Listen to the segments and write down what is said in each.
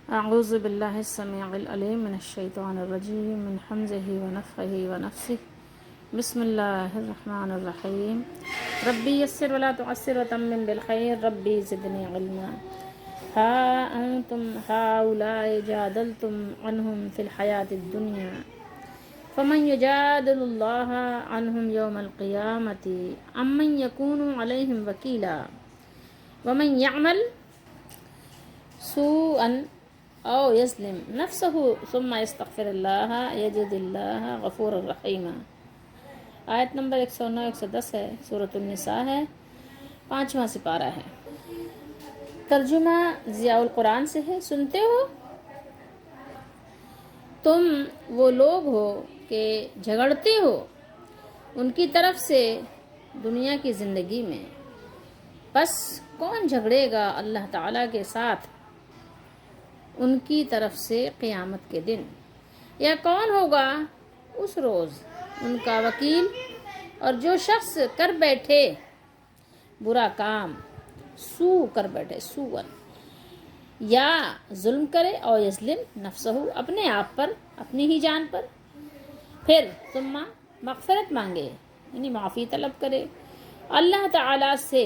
اعوذ باللہ السمیع العلیم من الشیطان الرجیم من حمزہ ونفخہ ونفثہ بسم اللہ الرحمن الرحیم ربی یسر ولا تعسر وتمم بالخیر ربی زدنی علما ہا انتم ہؤلاء جادلتم عنہم فی الحیاۃ الدنیا فمن یجادل اللہ عنہم یوم القیامۃ ام من یکون علیہم وکیلا ومن یعمل سوءا او یظلم نفسہ ثم یستغفر اللہ یجد اللہ غفورا رحیما۔ آیت نمبر 109-110 ہے، سورۃ النساء ہے، 5واں سپارہ ہے۔ ترجمہ ضیاء القرآن سے ہے۔ سنتے ہو تم وہ لوگ ہو کہ جھگڑتے ہو ان کی طرف سے دنیا کی زندگی میں، بس کون جھگڑے گا اللہ تعالیٰ کے ساتھ ان کی طرف سے قیامت کے دن، یا کون ہوگا اس روز ان کا وکیل؟ اور جو شخص کر بیٹھے برا کام، سو کر بیٹھے سوءن، یا ظلم کرے اور یظلم نفسہ، اپنے آپ پر، اپنی ہی جان پر، پھر ثم مغفرت مانگے یعنی معافی طلب کرے اللہ تعالیٰ سے،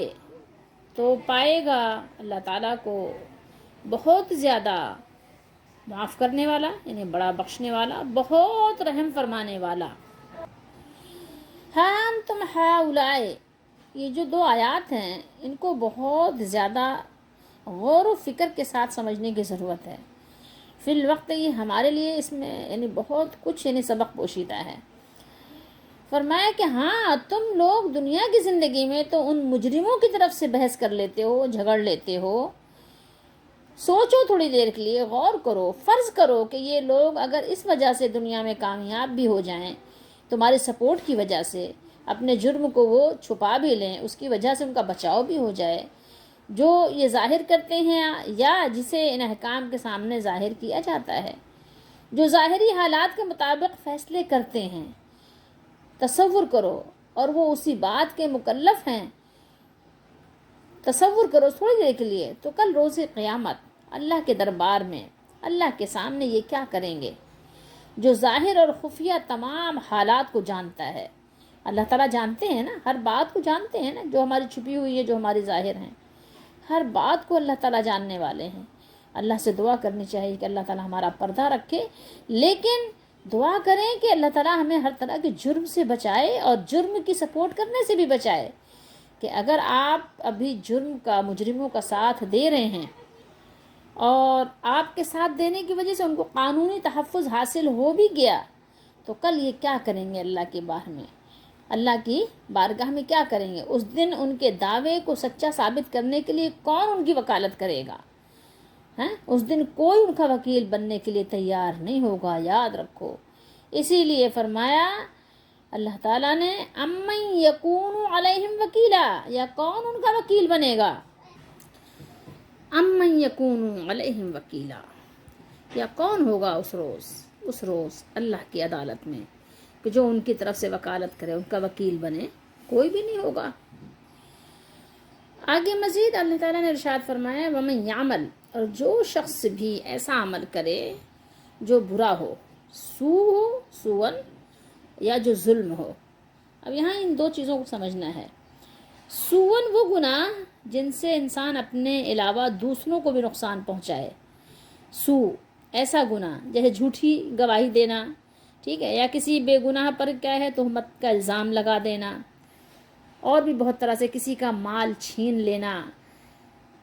تو پائے گا اللہ تعالیٰ کو بہت زیادہ معاف کرنے والا، یعنی بڑا بخشنے والا، بہت رحم فرمانے والا۔ ہاں انتم ہؤلاء، یہ جو دو آیات ہیں ان کو بہت زیادہ غور و فکر کے ساتھ سمجھنے کی ضرورت ہے۔ فی الوقت یہ ہمارے لیے اس میں یعنی بہت کچھ سبق پوشیدہ ہے۔ فرمایا کہ ہاں تم لوگ دنیا کی زندگی میں تو ان مجرموں کی طرف سے بحث کر لیتے ہو، جھگڑ لیتے ہو، سوچو تھوڑی دیر کے لیے، غور کرو، فرض کرو کہ یہ لوگ اگر اس وجہ سے دنیا میں کامیاب بھی ہو جائیں، تمہاری سپورٹ کی وجہ سے، اپنے جرم کو وہ چھپا بھی لیں، اس کی وجہ سے ان کا بچاؤ بھی ہو جائے، جو یہ ظاہر کرتے ہیں یا جسے ان احکام کے سامنے ظاہر کیا جاتا ہے، جو ظاہری حالات کے مطابق فیصلے کرتے ہیں، تصور کرو، اور وہ اسی بات کے مکلف ہیں، تصور کرو تھوڑی دیر کے لیے، تو کل روز قیامت اللہ کے دربار میں، اللہ کے سامنے یہ کیا کریں گے؟ جو ظاہر اور خفیہ تمام حالات کو جانتا ہے، اللہ تعالیٰ جانتے ہیں نا، ہر بات کو جانتے ہیں نا، جو ہماری چھپی ہوئی ہے، جو ہماری ظاہر ہیں، ہر بات کو اللہ تعالیٰ جاننے والے ہیں۔ اللہ سے دعا کرنی چاہیے کہ اللہ تعالیٰ ہمارا پردہ رکھے، لیکن دعا کریں کہ اللہ تعالیٰ ہمیں ہر طرح کے جرم سے بچائے اور جرم کی سپورٹ کرنے سے بھی بچائے، کہ اگر آپ ابھی جرم کا، مجرموں کا ساتھ دے رہے ہیں اور آپ کے ساتھ دینے کی وجہ سے ان کو قانونی تحفظ حاصل ہو بھی گیا، تو کل یہ کیا کریں گے اللہ کی اللہ کی بارگاہ میں کیا کریں گے؟ اس دن ان کے دعوے کو سچا ثابت کرنے کے لیے کون ان کی وکالت کرے گا؟ اس دن کوئی ان کا وکیل بننے کے لیے تیار نہیں ہوگا، یاد رکھو۔ اسی لیے فرمایا اللہ تعالیٰ نے امن یکون علیہم وکیلا، یا کون ان کا وکیل بنے گا؟ امن یکون علیہم وکیلا، یا کون ہوگا اس روز اللہ کی عدالت میں کہ جو ان کی طرف سے وکالت کرے، ان کا وکیل بنے؟ کوئی بھی نہیں ہوگا۔ آگے مزید اللہ تعالیٰ نے ارشاد فرمایا ومن یعمل، اور جو شخص بھی ایسا عمل کرے جو برا ہو، سوءن، یا جو ظلم ہو۔ اب یہاں ان دو چیزوں کو سمجھنا ہے۔ سوءن وہ گناہ جن سے انسان اپنے علاوہ دوسروں کو بھی نقصان پہنچائے، ایسا گناہ جیسے جھوٹی گواہی دینا، ٹھیک ہے، یا کسی بے گناہ پر کیا ہے تہمت کا الزام لگا دینا، اور بھی بہت طرح سے کسی کا مال چھین لینا،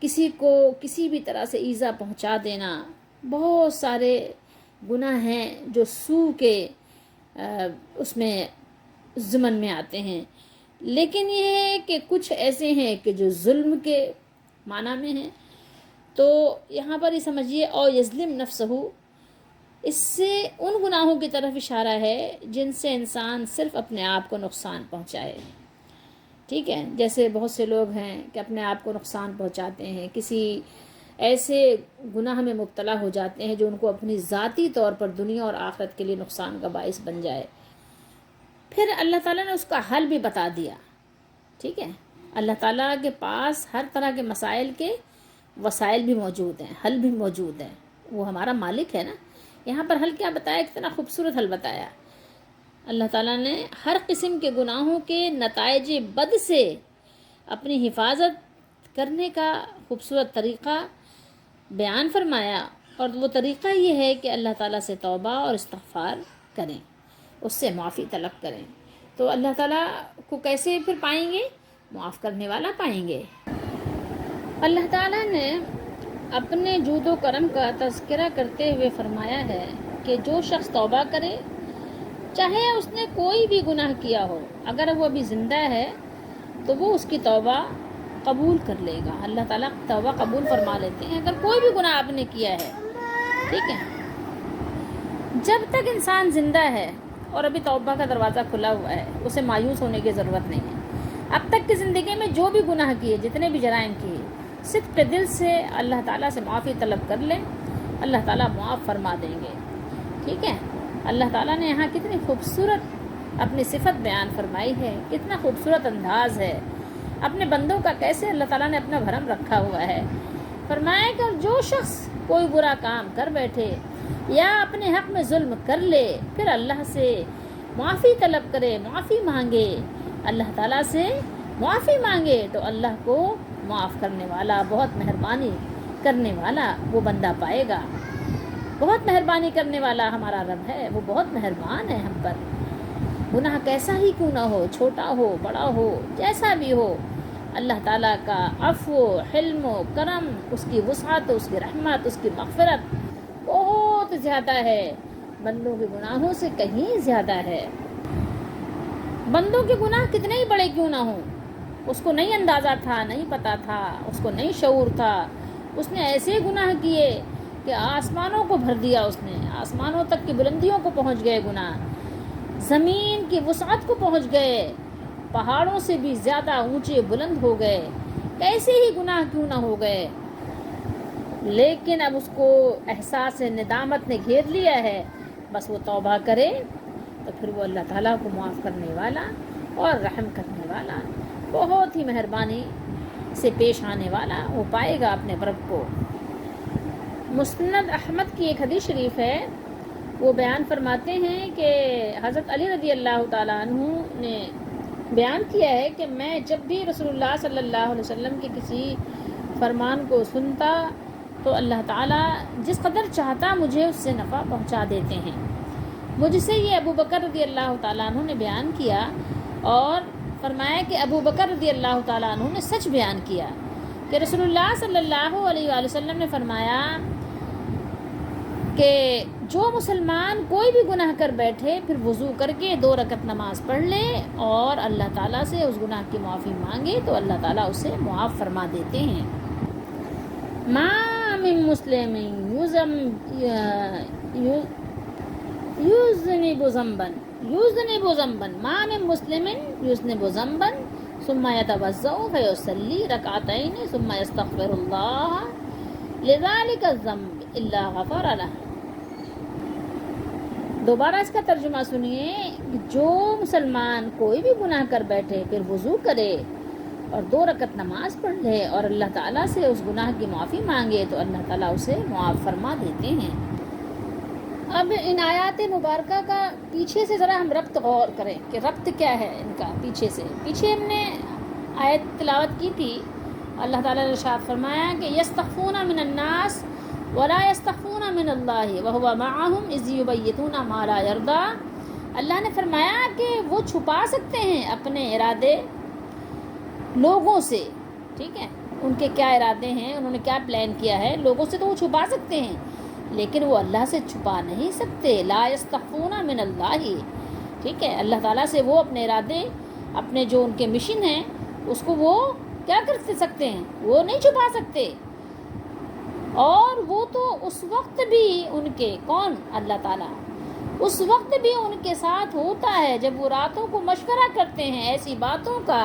کسی کو کسی بھی طرح سے ایذا پہنچا دینا، بہت سارے گناہ ہیں جو کے اس میں ضمن میں آتے ہیں۔ لیکن یہ ہے کہ کچھ ایسے ہیں کہ جو ظلم کے معنی میں ہیں، تو یہاں پر یہ سمجھیے او یظلم نفسہ، اس سے ان گناہوں کی طرف اشارہ ہے جن سے انسان صرف اپنے آپ کو نقصان پہنچائے، ٹھیک ہے، جیسے بہت سے لوگ ہیں کہ اپنے آپ کو نقصان پہنچاتے ہیں، کسی ایسے گناہ میں مبتلا ہو جاتے ہیں جو ان کو اپنی ذاتی طور پر دنیا اور آخرت کے لیے نقصان کا باعث بن جائے۔ پھر اللہ تعالیٰ نے اس کا حل بھی بتا دیا، ٹھیک ہے، اللہ تعالیٰ کے پاس ہر طرح کے مسائل کے وسائل بھی موجود ہیں، حل بھی موجود ہیں، وہ ہمارا مالک ہے نا. یہاں پر حل کیا بتایا, کتنا خوبصورت حل بتایا. اللہ تعالیٰ نے ہر قسم کے گناہوں کے نتائج بد سے اپنی حفاظت کرنے کا خوبصورت طریقہ بیان فرمایا, اور وہ طریقہ یہ ہے کہ اللہ تعالیٰ سے توبہ اور استغفار کریں, اس سے معافی طلب کریں. تو اللہ تعالیٰ کو کیسے پھر پائیں گے؟ معاف کرنے والا پائیں گے. اللہ تعالیٰ نے اپنے جود و کرم کا تذکرہ کرتے ہوئے فرمایا ہے کہ جو شخص توبہ کرے, چاہے اس نے کوئی بھی گناہ کیا ہو, اگر وہ ابھی زندہ ہے تو وہ اس کی توبہ قبول کر لے گا. اللہ تعالیٰ توبہ قبول فرما لیتے ہیں اگر کوئی بھی گناہ آپ نے کیا ہے. ٹھیک ہے, جب تک انسان زندہ ہے اور ابھی توبہ کا دروازہ کھلا ہوا ہے, اسے مایوس ہونے کی ضرورت نہیں ہے. اب تک کی زندگی میں جو بھی گناہ کیے, جتنے بھی جرائم کیے, صدق دل سے اللہ تعالیٰ سے معافی طلب کر لیں, اللہ تعالیٰ معاف فرما دیں گے. ٹھیک ہے, اللہ تعالیٰ نے یہاں کتنی خوبصورت اپنی صفت بیان فرمائی ہے, کتنا خوبصورت انداز ہے اپنے بندوں کا, کیسے اللہ تعالیٰ نے اپنا بھرم رکھا ہوا ہے. فرمایا کہ جو شخص کوئی برا کام کر بیٹھے یا اپنے حق میں ظلم کر لے, پھر اللہ سے معافی طلب کرے, معافی مانگے, اللہ تعالیٰ سے معافی مانگے, تو اللہ کو معاف کرنے والا, بہت مہربانی کرنے والا وہ بندہ پائے گا. بہت مہربانی کرنے والا ہمارا رب ہے, وہ بہت مہربان ہے ہم پر. گناہ کیسا ہی کیوں نہ ہو, چھوٹا ہو بڑا ہو جیسا بھی ہو, اللہ تعالیٰ کا عفو, حلم و کرم, اس کی وسعت, اس کی رحمت, اس کی مغفرت بہت زیادہ ہے, بندوں کے گناہوں سے کہیں زیادہ ہے. بندوں کے گناہ کتنے ہی بڑے کیوں نہ ہوں, اس کو نہیں اندازہ تھا, نہیں پتہ تھا, اس کو نہیں شعور تھا, اس نے ایسے گناہ کیے کہ آسمانوں کو بھر دیا, اس نے آسمانوں تک کی بلندیوں کو پہنچ گئے گناہ, زمین کی وسعت کو پہنچ گئے, پہاڑوں سے بھی زیادہ اونچے بلند ہو گئے, کیسے ہی گناہ کیوں نہ ہو گئے. لیکن اب اس کو احساس ندامت نے گھیر لیا ہے, بس وہ توبہ کرے تو پھر وہ اللہ تعالیٰ کو معاف کرنے والا اور رحم کرنے والا, بہت ہی مہربانی سے پیش آنے والا وہ پائے گا اپنے رب کو. مسند احمد کی ایک حدیث شریف ہے, وہ بیان فرماتے ہیں کہ حضرت علی رضی اللہ تعالیٰ عنہ نے بیان کیا ہے کہ میں جب بھی رسول اللہ صلی اللہ علیہ وسلم کے کسی فرمان کو سنتا تو اللہ تعالیٰ جس قدر چاہتا مجھے اس سے نفع پہنچا دیتے ہیں. مجھ سے یہ ابو بکر رضی اللہ تعالیٰ عنہ نے بیان کیا, اور فرمایا کہ ابو بکر رضی اللہ تعالیٰ عنہ نے سچ بیان کیا کہ رسول اللہ صلی اللہ علیہ وآلہ وسلم نے فرمایا کہ جو مسلمان کوئی بھی گناہ کر بیٹھے, پھر وضو کر کے 2 رکعت نماز پڑھ لے اور اللہ تعالیٰ سے اس گناہ کی معافی مانگے, تو اللہ تعالیٰ اسے معاف فرما دیتے ہیں. ما من مسلم یذنب ذنبا ما من مسلم یذنب ذنبا ثم يتوضأ فيصلي ركعتين ثم يستغفر الله لذلك الذنب الا غفر له. دوبارہ اس کا ترجمہ سنیے, جو مسلمان کوئی بھی گناہ کر بیٹھے, پھر وضو کرے اور 2 رکعت نماز پڑھ لے اور اللہ تعالیٰ سے اس گناہ کی معافی مانگے, تو اللہ تعالیٰ اسے معاف فرما دیتے ہیں. اب ان آیات مبارکہ کا پیچھے سے ذرا ہم ربط غور کریں کہ ربط کیا ہے ان کا. پیچھے ہم نے آیت تلاوت کی تھی, اللہ تعالیٰ نے ارشاد فرمایا کہ یستخفون من الناس ولا یستخفون من اللہ وهو معهم اذ یبیتون ما لا یرضی. اللہ نے فرمایا کہ وہ چھپا سکتے ہیں اپنے ارادے لوگوں سے. ٹھیک ہے, ان کے کیا ارادے ہیں, انہوں نے کیا پلان کیا ہے, لوگوں سے تو وہ چھپا سکتے ہیں, لیکن وہ اللہ سے چھپا نہیں سکتے. لا یستخفون من اللہ. ٹھیک ہے, اللہ تعالیٰ سے وہ اپنے ارادے, اپنے جو ان کے مشن ہیں, اس کو وہ کیا کر سکتے ہیں, وہ نہیں چھپا سکتے. اور وہ تو اس وقت بھی ان کے, کون, اللہ تعالیٰ, اس وقت بھی ان کے ساتھ ہوتا ہے جب وہ راتوں کو مشورہ کرتے ہیں ایسی باتوں کا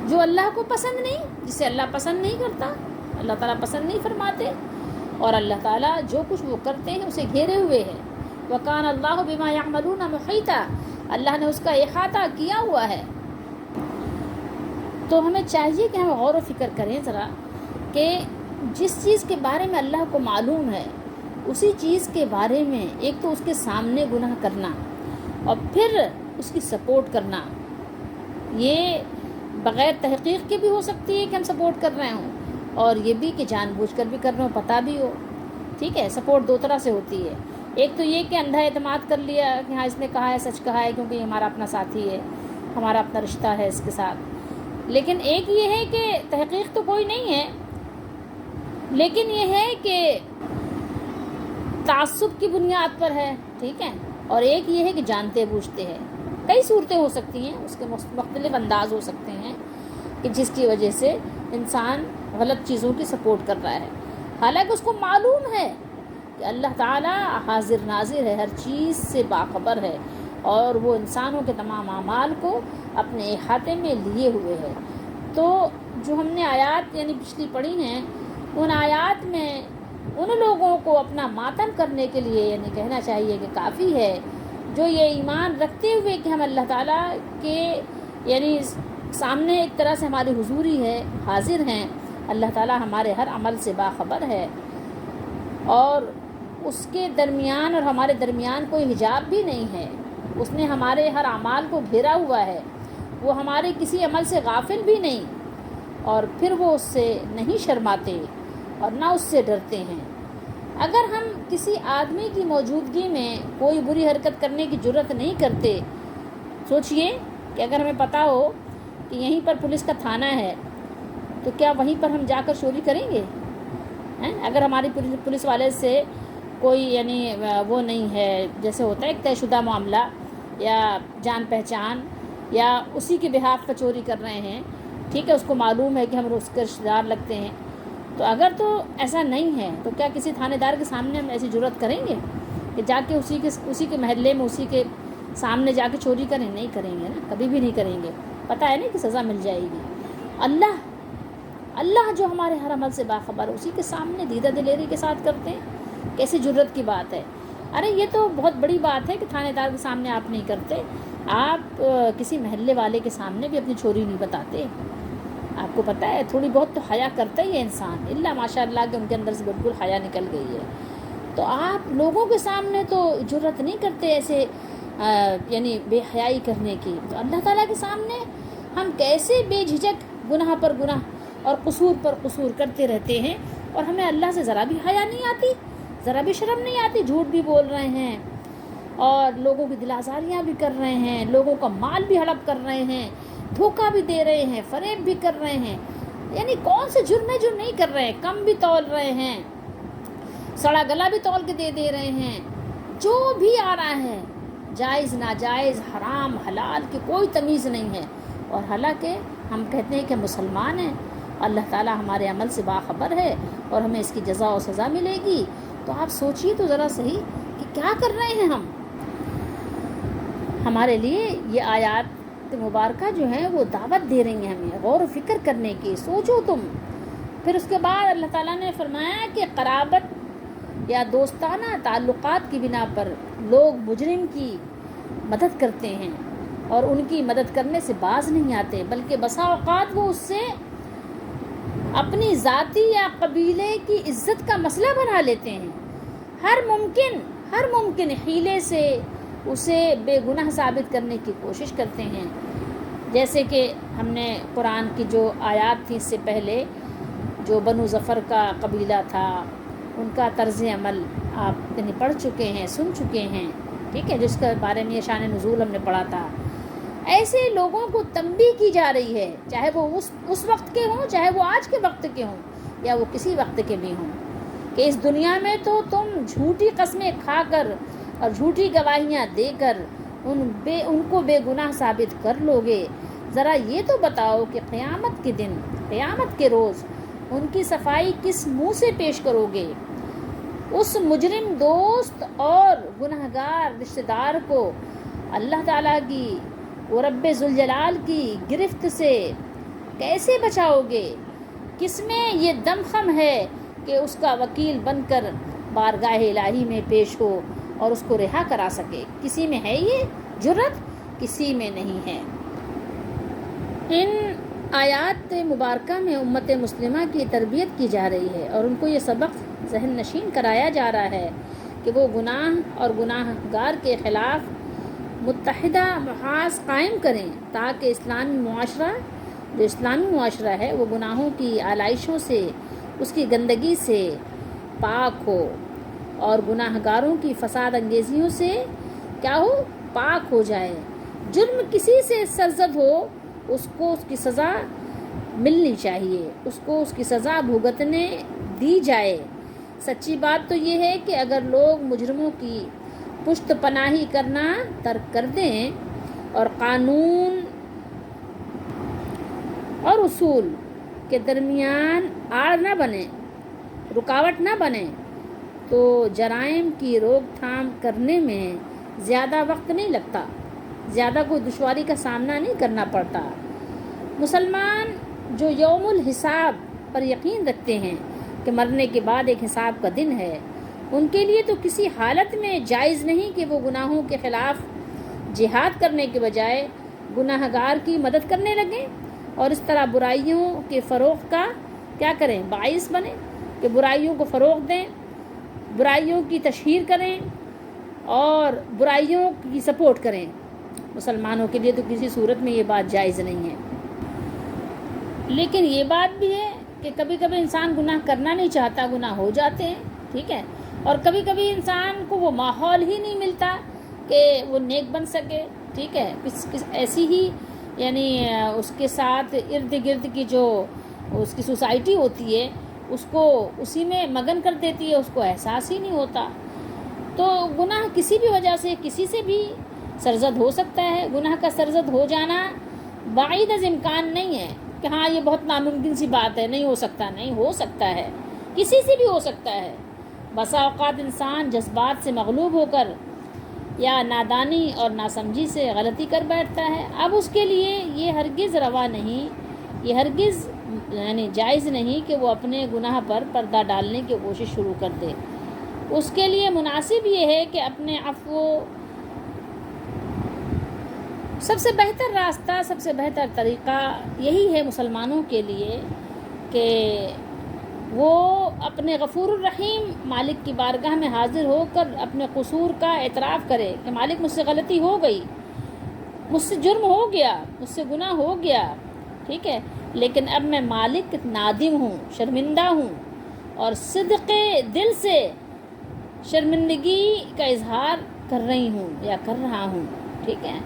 جو اللہ کو پسند نہیں, جسے اللہ پسند نہیں کرتا, اللہ تعالیٰ پسند نہیں فرماتے. اور اللہ تعالیٰ جو کچھ وہ کرتے ہیں اسے گھیرے ہوئے ہے. وَكَانَ اللَّهُ بِمَا يَعْمَلُونَ مُحِيطًا, اللہ نے اس کا احاطہ کیا ہوا ہے. تو ہمیں چاہیے کہ ہم غور و فکر کریں ذرا کہ جس چیز کے بارے میں اللہ کو معلوم ہے اسی چیز کے بارے میں ایک تو اس کے سامنے گناہ کرنا اور پھر اس کی سپورٹ کرنا، یہ بغیر تحقیق کے بھی ہو سکتی ہے کہ ہم سپورٹ کر رہے ہوں، اور یہ بھی کہ جان بوجھ کر بھی کر رہے ہوں، پتہ بھی ہو. ٹھیک ہے، سپورٹ دو طرح سے ہوتی ہے. ایک تو یہ کہ اندھا اعتماد کر لیا کہ ہاں اس نے کہا ہے، سچ کہا ہے، کیونکہ یہ ہمارا اپنا ساتھی ہے، ہمارا اپنا رشتہ ہے اس کے ساتھ. لیکن ایک یہ ہے کہ تحقیق تو کوئی نہیں ہے، لیکن یہ ہے کہ تعصب کی بنیاد پر ہے. ٹھیک ہے، اور ایک یہ ہے کہ جانتے بوجھتے ہیں. کئی صورتیں ہو سکتی ہیں، اس کے مختلف انداز ہو سکتے ہیں کہ جس کی وجہ سے انسان غلط چیزوں کی سپورٹ کر رہا ہے، حالانکہ اس کو معلوم ہے کہ اللہ تعالیٰ حاضر ناظر ہے، ہر چیز سے باخبر ہے، اور وہ انسانوں کے تمام اعمال کو اپنے احاطے میں لیے ہوئے ہے. تو جو ہم نے آیات یعنی پچھلی پڑھی ہیں، ان آیات میں ان لوگوں کو اپنا ماتم کرنے کے لیے یعنی کہنا چاہیے کہ کافی ہے جو یہ ایمان رکھتے ہوئے کہ ہم اللہ تعالیٰ کے یعنی سامنے ایک طرح سے ہماری حضوری ہے، حاضر ہیں، اللہ تعالیٰ ہمارے ہر عمل سے باخبر ہے، اور اس کے درمیان اور ہمارے درمیان کوئی حجاب بھی نہیں ہے. اس نے ہمارے ہر اعمال کو گھیرا ہوا ہے، وہ ہمارے کسی عمل سے غافل بھی نہیں، اور پھر وہ اس سے نہیں شرماتے اور نہ اس سے ڈرتے ہیں. اگر ہم کسی آدمی کی موجودگی میں کوئی بری حرکت کرنے کی جرت نہیں کرتے، سوچئے کہ اگر ہمیں پتہ ہو کہ یہیں پر پولیس کا تھانہ ہے تو کیا وہیں پر ہم جا کر چوری کریں گے؟ اگر ہماری پولیس والے سے کوئی یعنی وہ نہیں ہے، جیسے ہوتا ہے ایک طے شدہ معاملہ یا جان پہچان، یا اسی کے بہاف پر چوری کر رہے ہیں، ٹھیک ہے، اس کو معلوم ہے کہ ہم اس کے رشتہ دار لگتے ہیں، تو اگر تو ایسا نہیں ہے تو کیا کسی تھانے دار کے سامنے ہم ایسی جرت کریں گے کہ جا کے اسی کے محلے میں اسی کے سامنے جا کے چوری کریں؟ نہیں کریں گے نا، کبھی بھی نہیں کریں گے. پتہ ہے نا کہ سزا مل جائے گی. اللہ جو ہمارے ہر عمل سے باخبر ہے، اسی کے سامنے دیدہ دلیری کے ساتھ کرتے ہیں. کیسی جرت کی بات ہے؟ ارے یہ تو بہت بڑی بات ہے کہ تھانے دار کے سامنے آپ نہیں کرتے، آپ کسی محلے والے کے سامنے بھی اپنی چوری نہیں بتاتے. آپ کو پتہ ہے تھوڑی بہت تو حیا کرتا ہی ہے انسان، اللہ ماشاء اللہ کہ ان کے اندر سے بالکل حیا نکل گئی ہے. تو آپ لوگوں کے سامنے تو جرت نہیں کرتے ایسے یعنی بے حیائی کرنے کی، تو اللہ تعالیٰ کے سامنے ہم کیسے بے جھجک گناہ پر گناہ اور قصور پر قصور کرتے رہتے ہیں، اور ہمیں اللہ سے ذرا بھی حیا نہیں آتی، ذرا بھی شرم نہیں آتی. جھوٹ بھی بول رہے ہیں اور لوگوں کی دل آزاریاں بھی کر رہے ہیں، لوگوں کا مال بھی ہڑپ کر رہے ہیں، دھوکہ بھی دے رہے ہیں، فریب بھی کر رہے ہیں. یعنی کون سے جرم ہے جو نہیں کر رہے ہیں؟ کم بھی تول رہے ہیں، سڑا گلا بھی تول کے دے رہے ہیں. جو بھی آ رہا ہے جائز ناجائز حرام حلال کی کوئی تمیز نہیں ہے. اور حالانکہ ہم کہتے ہیں کہ مسلمان ہیں، اللہ تعالیٰ ہمارے عمل سے باخبر ہے اور ہمیں اس کی جزا و سزا ملے گی. تو آپ سوچئے تو ذرا صحیح کہ کیا کر رہے ہیں ہم. ہمارے لیے یہ آیات مبارکہ جو ہیں وہ دعوت دے رہی ہیں ہمیں غور و فکر کرنے کی. سوچو تم. پھر اس کے بعد اللہ تعالیٰ نے فرمایا کہ قرابت یا دوستانہ تعلقات کی بنا پر لوگ مجرم کی مدد کرتے ہیں اور ان کی مدد کرنے سے باز نہیں آتے، بلکہ بسا اوقات وہ اس سے اپنی ذاتی یا قبیلے کی عزت کا مسئلہ بنا لیتے ہیں. ہر ممکن حیلے سے اسے بے گناہ ثابت کرنے کی کوشش کرتے ہیں. جیسے کہ ہم نے قرآن کی جو آیات تھی اس سے پہلے، جو بنو ظفر کا قبیلہ تھا، ان کا طرز عمل آپ یعنی پڑھ چکے ہیں، سن چکے ہیں، ٹھیک ہے، جس کے بارے میں شان نزول ہم نے پڑھا تھا. ایسے لوگوں کو تنبیہ کی جا رہی ہے، چاہے وہ اس وقت کے ہوں، چاہے وہ آج کے وقت کے ہوں، یا وہ کسی وقت کے بھی ہوں، کہ اس دنیا میں تو تم جھوٹی قسمیں کھا کر اور جھوٹی گواہیاں دے کر ان کو بے گناہ ثابت کر لو گے. ذرا یہ تو بتاؤ کہ قیامت کے دن، قیامت کے روز ان کی صفائی کس منہ سے پیش کرو گے؟ اس مجرم دوست اور گنہگار رشتہ دار کو اللہ تعالیٰ کی و رب ذوالجلال کی گرفت سے کیسے بچاؤ گے؟ کس میں یہ دمخم ہے کہ اس کا وکیل بن کر بارگاہ الہی میں پیش ہو اور اس کو رہا کرا سکے؟ کسی میں ہے یہ جرت؟ کسی میں نہیں ہے. ان آیات مبارکہ میں امت مسلمہ کی تربیت کی جا رہی ہے اور ان کو یہ سبق ذہن نشین کرایا جا رہا ہے کہ وہ گناہ اور گناہ گار کے خلاف متحدہ محاذ قائم کریں تاکہ جو اسلامی معاشرہ ہے وہ گناہوں کی آلائشوں سے، اس کی گندگی سے پاک ہو اور گناہ گاروں کی فساد انگیزیوں سے کیا ہو، پاک ہو جائے۔ جرم کسی سے سرزد ہو اس کو اس کی سزا ملنی چاہیے، اس کو اس کی سزا بھگتنے دی جائے۔ سچی بات تو یہ ہے کہ اگر لوگ مجرموں کی پشت پناہی کرنا ترک کر دیں اور قانون اور اصول کے درمیان آڑ نہ بنے، رکاوٹ نہ بنے، تو جرائم کی روک تھام کرنے میں زیادہ وقت نہیں لگتا، زیادہ کوئی دشواری کا سامنا نہیں کرنا پڑتا۔ مسلمان جو یوم الحساب پر یقین رکھتے ہیں کہ مرنے کے بعد ایک حساب کا دن ہے، ان کے لیے تو کسی حالت میں جائز نہیں کہ وہ گناہوں کے خلاف جہاد کرنے کے بجائے گناہ گار کی مدد کرنے لگیں اور اس طرح برائیوں کے فروغ کا کیا کریں، باعث بنیں کہ برائیوں کو فروغ دیں، برائیوں کی تشہیر کریں اور برائیوں کی سپورٹ کریں۔ مسلمانوں کے لیے تو کسی صورت میں یہ بات جائز نہیں ہے۔ لیکن یہ بات بھی ہے کہ کبھی کبھی انسان گناہ کرنا نہیں چاہتا، گناہ ہو جاتے ہیں، ٹھیک ہے، اور کبھی کبھی انسان کو وہ ماحول ہی نہیں ملتا کہ وہ نیک بن سکے، ٹھیک ہے، ایسی ہی یعنی اس کے ساتھ ارد گرد کی جو اس کی سوسائٹی ہوتی ہے اس کو اسی میں مگن کر دیتی ہے، اس کو احساس ہی نہیں ہوتا۔ تو گناہ کسی بھی وجہ سے کسی سے بھی سرزد ہو سکتا ہے۔ گناہ کا سرزد ہو جانا بعید از امکان نہیں ہے کہ ہاں یہ بہت ناممکن سی بات ہے، نہیں ہو سکتا، نہیں ہو سکتا ہے، کسی سے بھی ہو سکتا ہے۔ بسا اوقات انسان جذبات سے مغلوب ہو کر یا نادانی اور ناسمجھی سے غلطی کر بیٹھتا ہے۔ اب اس کے لیے یہ ہرگز روا نہیں، یہ ہرگز یعنی جائز نہیں کہ وہ اپنے گناہ پر پردہ ڈالنے کی کوشش شروع کر دے۔ اس کے لیے مناسب یہ ہے کہ اپنے عفو، سب سے بہتر راستہ، سب سے بہتر طریقہ یہی ہے مسلمانوں کے لیے کہ وہ اپنے غفور الرحیم مالک کی بارگاہ میں حاضر ہو کر اپنے قصور کا اعتراف کرے کہ مالک مجھ سے غلطی ہو گئی، مجھ سے جرم ہو گیا، مجھ سے گناہ ہو گیا، ٹھیک ہے، لیکن اب میں مالک نادم ہوں، شرمندہ ہوں اور صدق دل سے شرمندگی کا اظہار کر رہی ہوں یا کر رہا ہوں، ٹھیک ہے،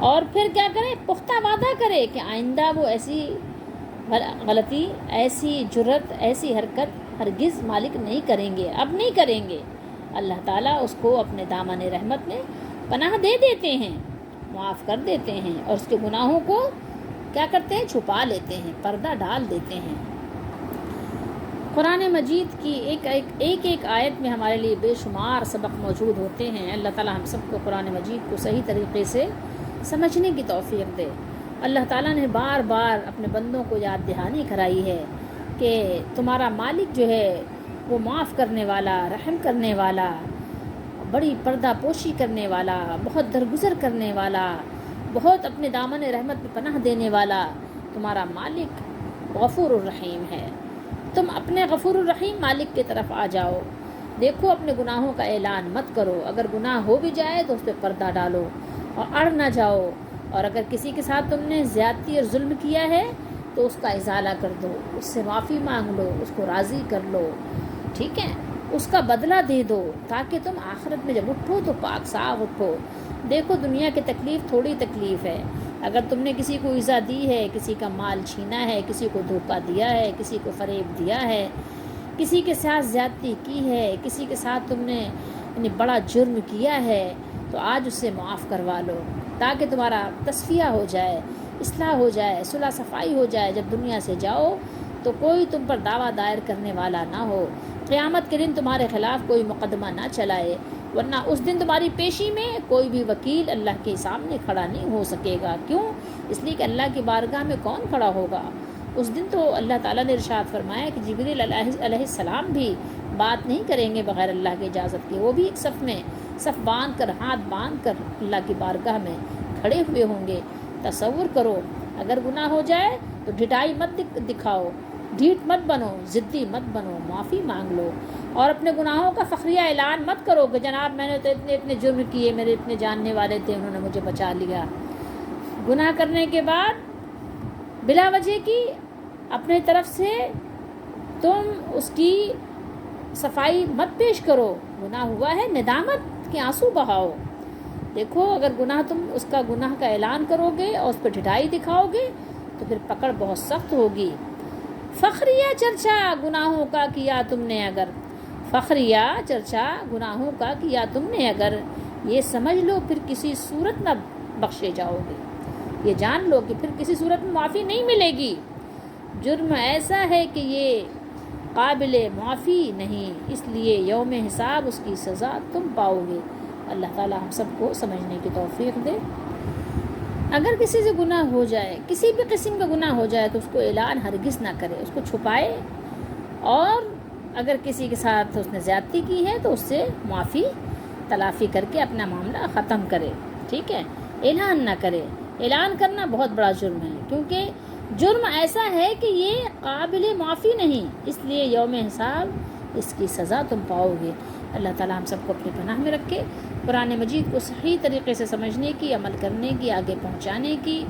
اور پھر کیا کرے، پختہ وعدہ کرے کہ آئندہ وہ ایسی غلطی، ایسی جرت، ایسی حرکت ہرگز مالک نہیں کریں گے، اب نہیں کریں گے۔ اللہ تعالیٰ اس کو اپنے دامن رحمت میں پناہ دے دیتے ہیں، معاف کر دیتے ہیں اور اس کے گناہوں کو کیا کرتے ہیں، چھپا لیتے ہیں، پردہ ڈال دیتے ہیں۔ قرآن مجید کی ایک آیت میں ہمارے لیے بے شمار سبق موجود ہوتے ہیں۔ اللہ تعالیٰ ہم سب کو قرآن مجید کو صحیح طریقے سے سمجھنے کی توفیق دے۔ اللہ تعالیٰ نے بار بار اپنے بندوں کو یاد دہانی کرائی ہے کہ تمہارا مالک جو ہے وہ معاف کرنے والا، رحم کرنے والا، بڑی پردہ پوشی کرنے والا، بہت درگزر کرنے والا، بہت اپنے دامن رحمت میں پناہ دینے والا تمہارا مالک غفور الرحیم ہے۔ تم اپنے غفور الرحیم مالک کی طرف آ جاؤ، دیکھو اپنے گناہوں کا اعلان مت کرو، اگر گناہ ہو بھی جائے تو اس پہ پردہ ڈالو اور اڑ نہ جاؤ، اور اگر کسی کے ساتھ تم نے زیادتی اور ظلم کیا ہے تو اس کا ازالہ کر دو، اس سے معافی مانگ لو، اس کو راضی کر لو، ٹھیک ہے، اس کا بدلہ دے دو تاکہ تم آخرت میں جب اٹھو تو پاک صاف اٹھو۔ دیکھو دنیا کی تکلیف تھوڑی تکلیف ہے، اگر تم نے کسی کو ایذا دی ہے، کسی کا مال چھینا ہے، کسی کو دھوکہ دیا ہے، کسی کو فریب دیا ہے، کسی کے ساتھ زیادتی کی ہے، کسی کے ساتھ تم نے بڑا جرم کیا ہے، تو آج اس سے معاف کروا لو تاکہ تمہارا تصفیہ ہو جائے، اصلاح ہو جائے، صلح صفائی ہو جائے۔ جب دنیا سے جاؤ تو کوئی تم پر دعویٰ دائر کرنے والا نہ ہو، قیامت کے دن تمہارے خلاف کوئی مقدمہ نہ چلائے، ورنہ اس دن تمہاری پیشی میں کوئی بھی وکیل اللہ کے سامنے کھڑا نہیں ہو سکے گا۔ کیوں؟ اس لیے کہ اللہ کی بارگاہ میں کون کھڑا ہوگا اس دن؟ تو اللہ تعالیٰ نے ارشاد فرمایا کہ جبریل علیہ السلام بھی بات نہیں کریں گے بغیر اللہ کی اجازت کے، وہ بھی ایک صف میں صف باندھ کر، ہاتھ باندھ کر اللہ کی بارگاہ میں کھڑے ہوئے ہوں گے۔ تصور کرو اگر گناہ ہو جائے تو ڈھٹائی مت دکھاؤ، ڈھیٹ مت بنو، ضدی مت بنو، معافی مانگ لو، اور اپنے گناہوں کا فخریہ اعلان مت کرو کہ جناب میں نے تو اتنے جرم کیے، میرے اتنے جاننے والے تھے، انہوں نے مجھے بچا لیا۔ گناہ کرنے کے بعد بلا وجہ کی اپنے طرف سے تم اس کی صفائی مت پیش کرو، گناہ ہوا ہے ندامت کے آنسو بہاؤ۔ دیکھو اگر تم اس کا گناہ کا اعلان کرو گے اور اس پہ ڈھٹائی دکھاؤ گے تو پھر پکڑ بہت سخت ہوگی۔ فخریہ چرچا گناہوں کا کیا تم نے اگر، فخریہ چرچا گناہوں کا کیا تم نے اگر، یہ سمجھ لو پھر کسی صورت نہ بخشے جاؤ گے، یہ جان لو کہ پھر کسی صورت میں معافی نہیں ملے گی۔ جرم ایسا ہے کہ یہ قابل معافی نہیں، اس لیے یوم حساب اس کی سزا تم پاؤ گے۔ اللہ تعالی ہم سب کو سمجھنے کی توفیق دے۔ اگر کسی سے گناہ ہو جائے، کسی بھی قسم کا گناہ ہو جائے، تو اس کو اعلان ہرگز نہ کرے، اس کو چھپائے، اور اگر کسی کے ساتھ اس نے زیادتی کی ہے تو اس سے معافی تلافی کر کے اپنا معاملہ ختم کرے، ٹھیک ہے، اعلان نہ کرے۔ اعلان کرنا بہت بڑا جرم ہے، کیونکہ جرم ایسا ہے کہ یہ قابل معافی نہیں، اس لیے یوم حساب اس کی سزا تم پاؤ گے۔ اللہ تعالیٰ ہم سب کو اپنی پناہ میں رکھے، قرآن مجید کو صحیح طریقے سے سمجھنے کی، عمل کرنے کی، آگے پہنچانے کی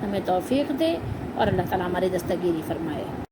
ہمیں توفیق دے، اور اللہ تعالیٰ ہماری دستگیری فرمائے۔